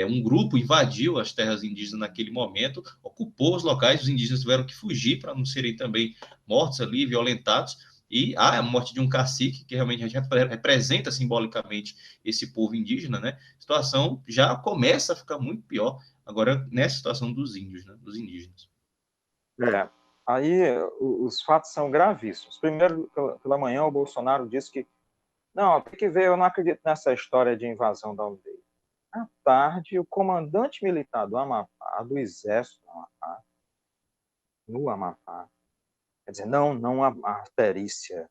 Um grupo invadiu as terras indígenas naquele momento, ocupou os locais, os indígenas tiveram que fugir para não serem também mortos ali, violentados, e a morte de um cacique, que realmente representa simbolicamente esse povo indígena, né? A situação já começa a ficar muito pior agora nessa situação dos índios, né? Dos indígenas. É. Aí os fatos são gravíssimos. Primeiro, pela manhã, o Bolsonaro disse que não, tem que ver, eu não acredito nessa história de invasão da aldeia. À tarde, o comandante militar do Amapá, do Exército do Amapá, no Amapá, quer dizer, não a perícia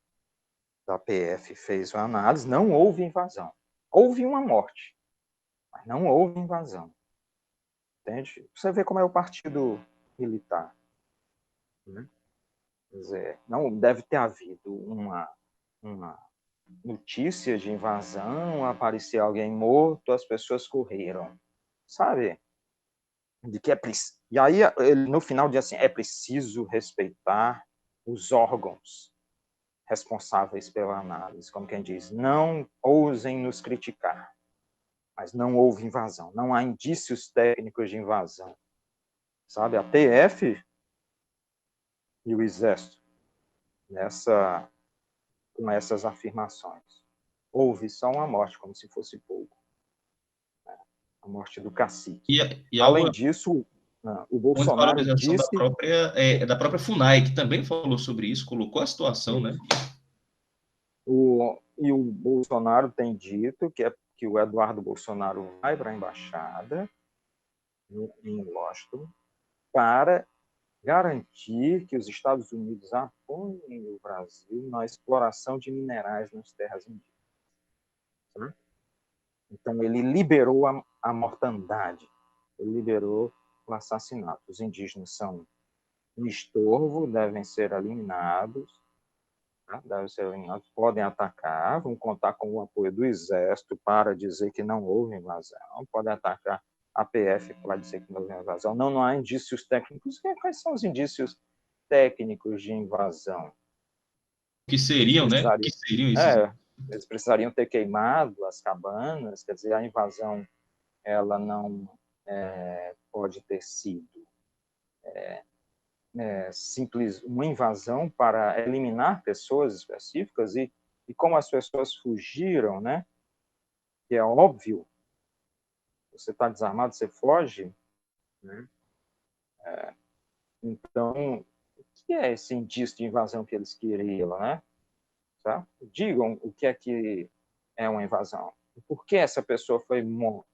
da PF fez uma análise, não houve invasão. Houve uma morte, mas não houve invasão. Entende? Você vê como é o partido militar. Né? Quer dizer, não deve ter havido uma notícia de invasão, aparecia alguém morto, as pessoas correram. Sabe? De que e aí, ele, no final, diz assim: é preciso respeitar os órgãos responsáveis pela análise. Como quem diz, não ousem nos criticar, mas não houve invasão, não há indícios técnicos de invasão. Sabe? A PF e o Exército, nessa, com essas afirmações. Houve só uma morte, como se fosse pouco. Né? A morte do cacique. E Além algo disso, o uma Bolsonaro desvalorização disse... da própria FUNAI, que também falou sobre isso, colocou a situação, né? E o Bolsonaro tem dito que o Eduardo Bolsonaro vai para a embaixada em Washington para garantir que os Estados Unidos apoiem o Brasil na exploração de minerais nas terras indígenas. Né? Então, ele liberou a mortandade, ele liberou o assassinato. Os indígenas são um estorvo, devem ser eliminados, né? Devem ser eliminados, podem atacar, vão contar com o apoio do Exército para dizer que não houve invasão, podem atacar a PF para dizer que não houve invasão. Não há indícios técnicos. Quais são os indícios técnicos de invasão? Que Eles seriam, né? Que precisariam, seriam esses. é, eles precisariam ter queimado as cabanas, quer dizer, a invasão ela não pode ter sido simples uma invasão para eliminar pessoas específicas e como as pessoas fugiram, né? Que é óbvio, você está desarmado, você foge, né? Então, o que é esse indício de invasão que eles queriam, né? Tá? Digam o que é uma invasão. Por que essa pessoa foi morta?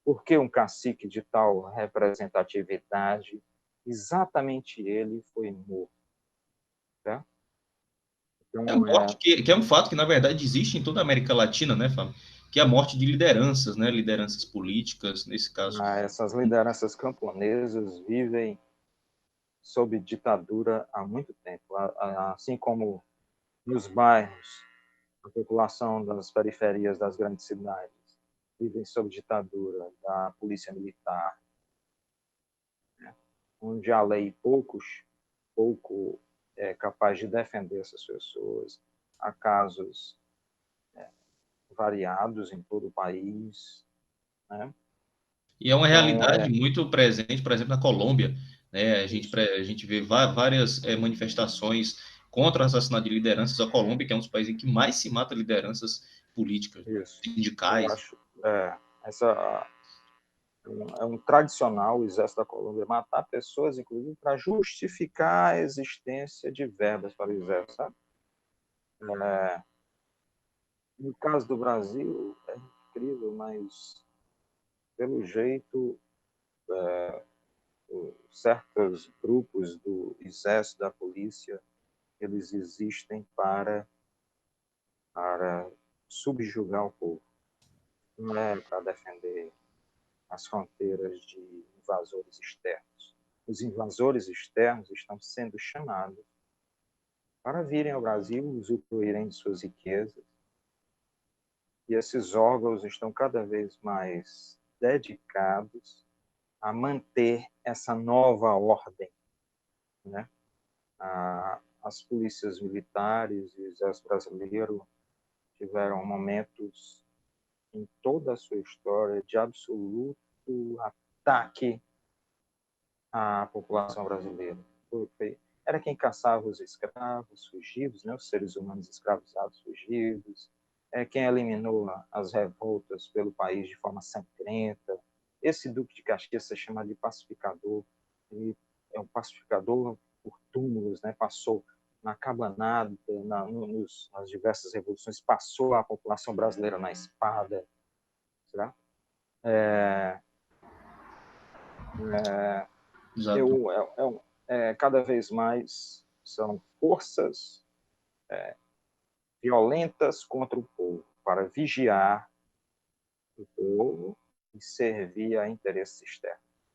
Por que um cacique de tal representatividade, exatamente ele foi morto? Tá? É a Então, morte que é um fato que, na verdade, existe em toda a América Latina, né, Fábio? Que é a morte de lideranças, né? Lideranças políticas, nesse caso. essas lideranças camponesas vivem sob ditadura há muito tempo, assim como nos bairros, a população das periferias das grandes cidades vivem sob ditadura da polícia militar, né? Onde a lei pouco é capaz de defender essas pessoas. Há casos variados em todo o país, né? E é uma Então, realidade muito presente, por exemplo, na Colômbia, né? isso. A gente vê várias manifestações contra o assassinato de lideranças da Colômbia, que é um dos países em que mais se mata lideranças políticas, Isso. Eu sindicais. acho, essa é um tradicional o exército da Colômbia matar pessoas, inclusive, para justificar a existência de verbas para o exército, sabe? É, no caso do Brasil, é incrível, mas, pelo jeito, certos grupos do exército, da polícia, eles existem para subjugar o povo, não é para defender as fronteiras de invasores externos. Os invasores externos estão sendo chamados para virem ao Brasil, usufruírem de suas riquezas, e esses órgãos estão cada vez mais dedicados a manter essa nova ordem, né? As polícias militares e o exército brasileiro tiveram momentos em toda a sua história de absoluto ataque à população brasileira. Era quem caçava os escravos fugidos, né, os seres humanos escravizados fugidos, é quem eliminou as revoltas pelo país de forma sangrenta. Esse Duque de Caxias é chamado de pacificador. Ele é um pacificador por túmulos, né? Passou na cabanada, nas diversas revoluções, passou a população brasileira na espada. Será? Exato. Cada vez mais são forças violentas contra o povo, para vigiar o povo e servir a interesses externos.